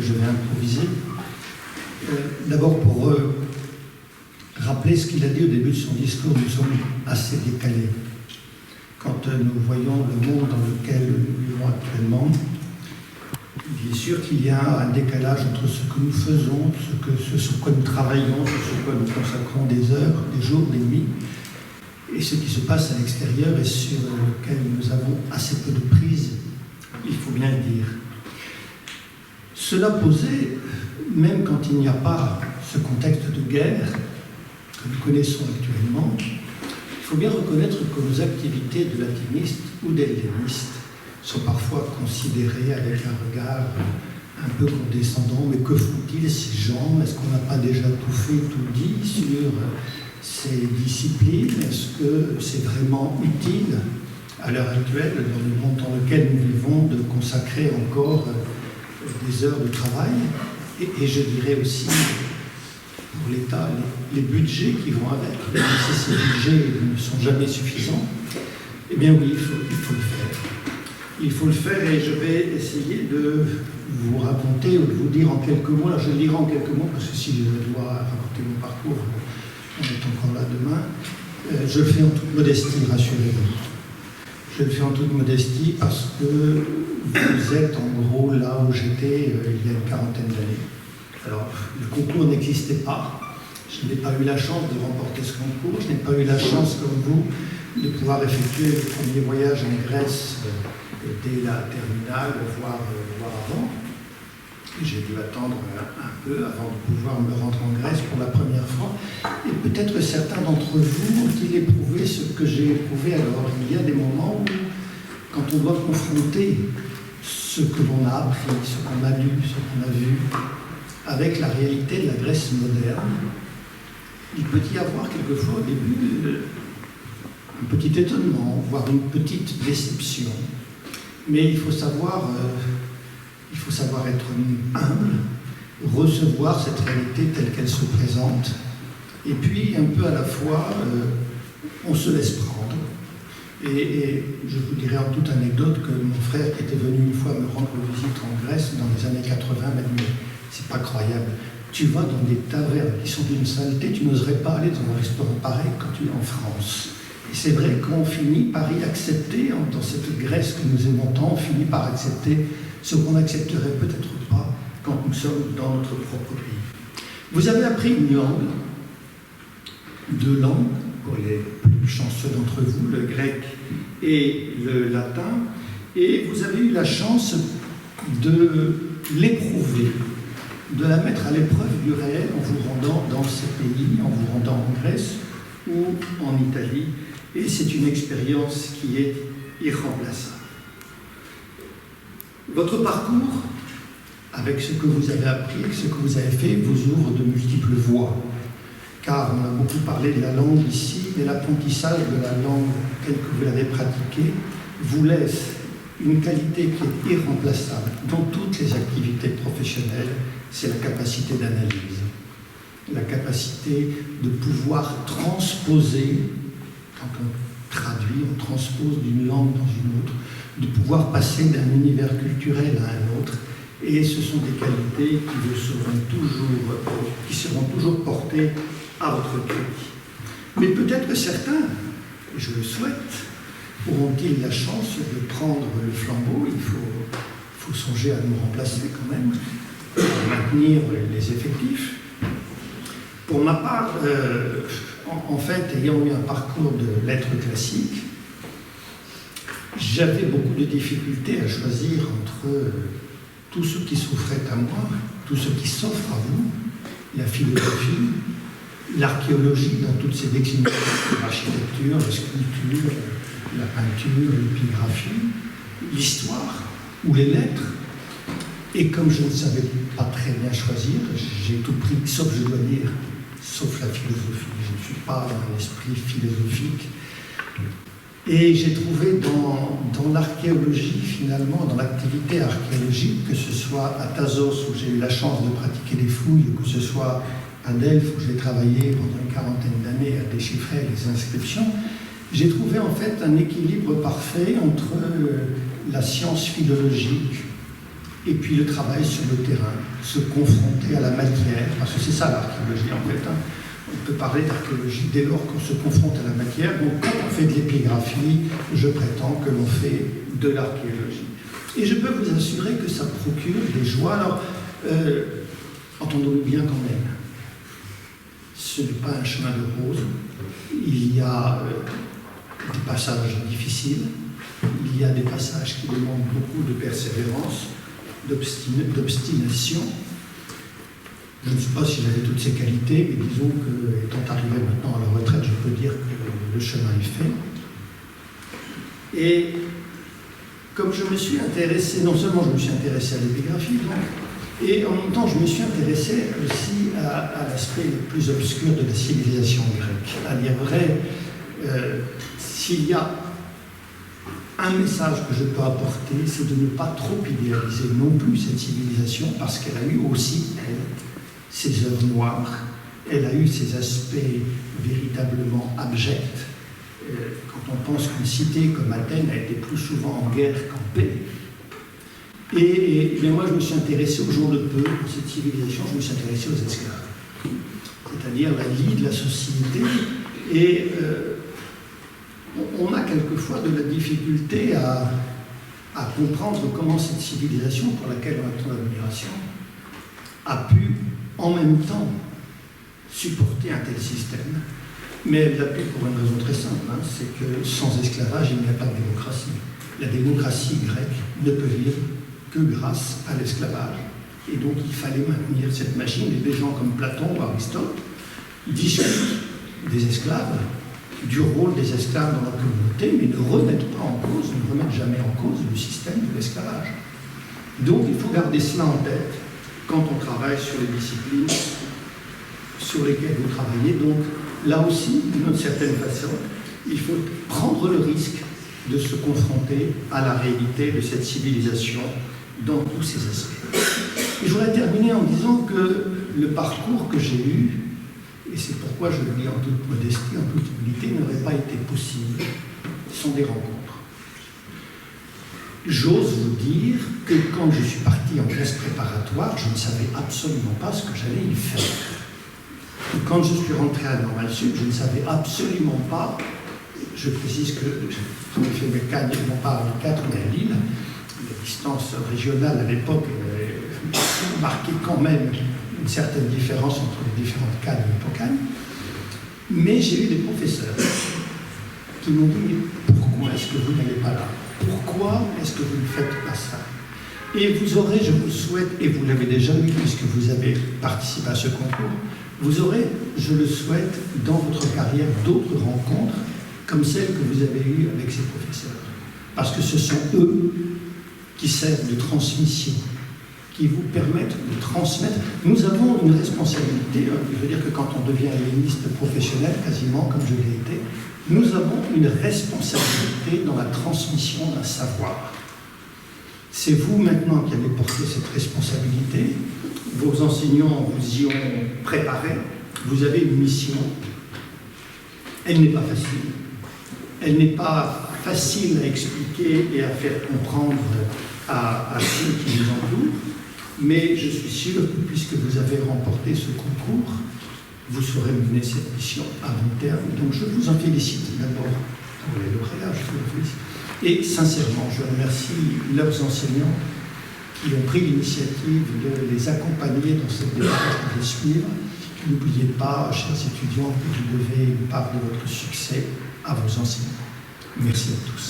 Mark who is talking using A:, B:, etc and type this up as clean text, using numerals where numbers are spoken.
A: que je vais improviser. D'abord pour rappeler ce qu'il a dit au début de son discours, nous sommes assez décalés. Quand nous voyons le monde dans lequel nous vivons actuellement, il est sûr qu'il y a un décalage entre ce que nous faisons, ce sur quoi nous travaillons, ce quoi nous consacrons des heures, des jours, des nuits, et ce qui se passe à l'extérieur et sur lequel nous avons assez peu de prise, il faut bien le dire. Cela posé, même quand il n'y a pas ce contexte de guerre que nous connaissons actuellement, il faut bien reconnaître que nos activités de latinistes ou d'hellénistes sont parfois considérées avec un regard un peu condescendant. Mais que font-ils ces gens? Est-ce qu'on n'a pas déjà tout fait, tout dit sur ces disciplines? Est-ce que c'est vraiment utile à l'heure actuelle, dans le monde dans lequel nous vivons, de consacrer encore des heures de travail? Et je dirais aussi, pour l'État, les budgets qui vont avec, même si ces budgets ne sont jamais suffisants, eh bien oui, il faut le faire. Il faut le faire et je vais essayer de vous raconter ou de vous dire en quelques mots. Alors je le dirai en quelques mots parce que si je dois raconter mon parcours, on est encore là demain. Je le fais en toute modestie, rassurez-vous. Je le fais en toute modestie parce que vous êtes en gros là où j'étais il y a une quarantaine d'années. Alors le concours n'existait pas. Je n'ai pas eu la chance de remporter ce concours. Je n'ai pas eu la chance, comme vous, de pouvoir effectuer le premier voyage en Grèce dès la terminale, voire avant. J'ai dû attendre un peu avant de pouvoir me rendre en Grèce pour la première fois. Et peut-être certains d'entre vous ont-ils éprouvé ce que j'ai éprouvé alors. Il y a des moments où, quand on doit confronter ce que l'on a appris, ce qu'on a lu, ce qu'on a vu, avec la réalité de la Grèce moderne, il peut y avoir quelquefois au début un petit étonnement, voire une petite déception. Mais il faut savoir être humble, recevoir cette réalité telle qu'elle se présente, et puis un peu à la fois, on se laisse prendre. Et je vous dirai en toute anecdote que mon frère qui était venu une fois me rendre visite en Grèce dans les années 80 m'a dit « Mais c'est pas croyable, tu vas dans des tavernes qui sont d'une saleté, tu n'oserais pas aller dans un restaurant pareil quand tu es en France. » Et c'est vrai qu'on finit par y accepter, dans cette Grèce que nous aimons tant, on finit par accepter ce qu'on n'accepterait peut-être pas quand nous sommes dans notre propre pays. Vous avez appris une langue, deux langues, pour les plus chanceux d'entre vous, le grec et le latin, et vous avez eu la chance de l'éprouver, de la mettre à l'épreuve du réel en vous rendant dans ces pays, en vous rendant en Grèce ou en Italie, et c'est une expérience qui est irremplaçable. Votre parcours, avec ce que vous avez appris, avec ce que vous avez fait, vous ouvre de multiples voies. Car on a beaucoup parlé de la langue ici, mais l'apprentissage de la langue telle que vous l'avez pratiquée vous laisse une qualité qui est irremplaçable dans toutes les activités professionnelles, c'est la capacité d'analyse. La capacité de pouvoir transposer, quand on traduit, on transpose d'une langue dans une autre, de pouvoir passer d'un univers culturel à un autre. Et ce sont des qualités qui seront toujours portées à votre crédit. Mais peut-être que certains, et je le souhaite, auront-ils la chance de prendre le flambeau. Il faut songer à nous remplacer quand même, pour maintenir les effectifs. Pour ma part, en fait, ayant eu un parcours de lettres classiques, j'avais beaucoup de difficultés à choisir entre tout ce qui s'offrait à moi, tout ce qui s'offre à vous, la philosophie, l'archéologie dans toutes ses déclinaisons, l'architecture, la sculpture, la peinture, l'épigraphie, l'histoire ou les lettres. Et comme je ne savais pas très bien choisir, j'ai tout pris, sauf, je dois dire, sauf la philosophie. Je ne suis pas dans l'esprit philosophique. Et j'ai trouvé dans l'archéologie, finalement, dans l'activité archéologique, que ce soit à Thasos, où j'ai eu la chance de pratiquer des fouilles, ou que ce soit à Delphes, où j'ai travaillé pendant une quarantaine d'années à déchiffrer les inscriptions, j'ai trouvé en fait un équilibre parfait entre la science philologique et puis le travail sur le terrain, se confronter à la matière, parce que c'est ça l'archéologie en fait. On peut parler d'archéologie dès lors qu'on se confronte à la matière. Donc quand on fait de l'épigraphie, je prétends que l'on fait de l'archéologie. Et je peux vous assurer que ça procure des joies. Alors, entendons-nous bien quand même, ce n'est pas un chemin de rose. Il y a des passages difficiles, il y a des passages qui demandent beaucoup de persévérance, d'obstination. Je ne sais pas si j'avais toutes ces qualités, mais disons que, étant arrivé maintenant à la retraite, je peux dire que le chemin est fait. Et comme je me suis intéressé, non seulement je me suis intéressé à l'épigraphie, et en même temps je me suis intéressé aussi à l'aspect le plus obscur de la civilisation grecque. À dire vrai, s'il y a un message que je peux apporter, c'est de ne pas trop idéaliser non plus cette civilisation, parce qu'elle a eu aussi, elle, ses œuvres noires, elle a eu ses aspects véritablement abjects. Quand on pense qu'une cité comme Athènes a été plus souvent en guerre qu'en paix. Et moi, je me suis intéressé au jour de peu, dans cette civilisation, je me suis intéressé aux esclaves, c'est-à-dire la lie de la société. Et on a quelquefois de la difficulté à comprendre comment cette civilisation, pour laquelle on a tant d'admiration, a pu en même temps supporter un tel système. Mais elle l'a pu pour une raison très simple, c'est que sans esclavage, il n'y a pas de démocratie. La démocratie grecque ne peut vivre que grâce à l'esclavage. Et donc il fallait maintenir cette machine. Et des gens comme Platon ou Aristote discutent des esclaves, du rôle des esclaves dans la communauté, mais ne remettent pas en cause, ne remettent jamais en cause le système de l'esclavage. Donc il faut garder cela en tête quand on travaille sur les disciplines sur lesquelles vous travaillez. Donc là aussi, d'une certaine façon, il faut prendre le risque de se confronter à la réalité de cette civilisation dans tous ses aspects. Et je voudrais terminer en disant que le parcours que j'ai eu, et c'est pourquoi je le dis en toute modestie, en toute humilité, n'aurait pas été possible sans des rencontres. J'ose vous dire que quand je suis parti en classe préparatoire, je ne savais absolument pas ce que j'allais y faire. Et quand je suis rentré à Normal Sud, je ne savais absolument pas, je précise que j'ai fait mes cannes, non pas à 4 mais à Lille, la distance régionale à l'époque marquait quand même une certaine différence entre les différentes cannes et l'hippocane. Mais j'ai eu des professeurs qui m'ont dit « Pourquoi est-ce que vous n'allez pas là? Pourquoi est-ce que vous ne faites pas ça ?» Et vous aurez, je vous le souhaite, et vous l'avez déjà eu puisque vous avez participé à ce concours, vous aurez, je le souhaite, dans votre carrière d'autres rencontres comme celles que vous avez eues avec ces professeurs. Parce que ce sont eux qui servent de transmission, qui vous permettent de transmettre. Nous avons une responsabilité, je veux dire que quand on devient helléniste professionnel, quasiment comme je l'ai été, nous avons une responsabilité dans la transmission d'un savoir. C'est vous maintenant qui allez porter cette responsabilité. Vos enseignants vous y ont préparé. Vous avez une mission. Elle n'est pas facile. Elle n'est pas facile à expliquer et à faire comprendre à ceux qui nous entourent. Mais je suis sûr que puisque vous avez remporté ce concours, vous saurez mener cette mission à bon terme. Donc je vous en félicite d'abord pour les lauréats, je vous en félicite. Et sincèrement, je remercie leurs enseignants qui ont pris l'initiative de les accompagner dans cette démarche de les suivre. N'oubliez pas, chers étudiants, que vous devez une part de votre succès à vos enseignants. Merci à tous.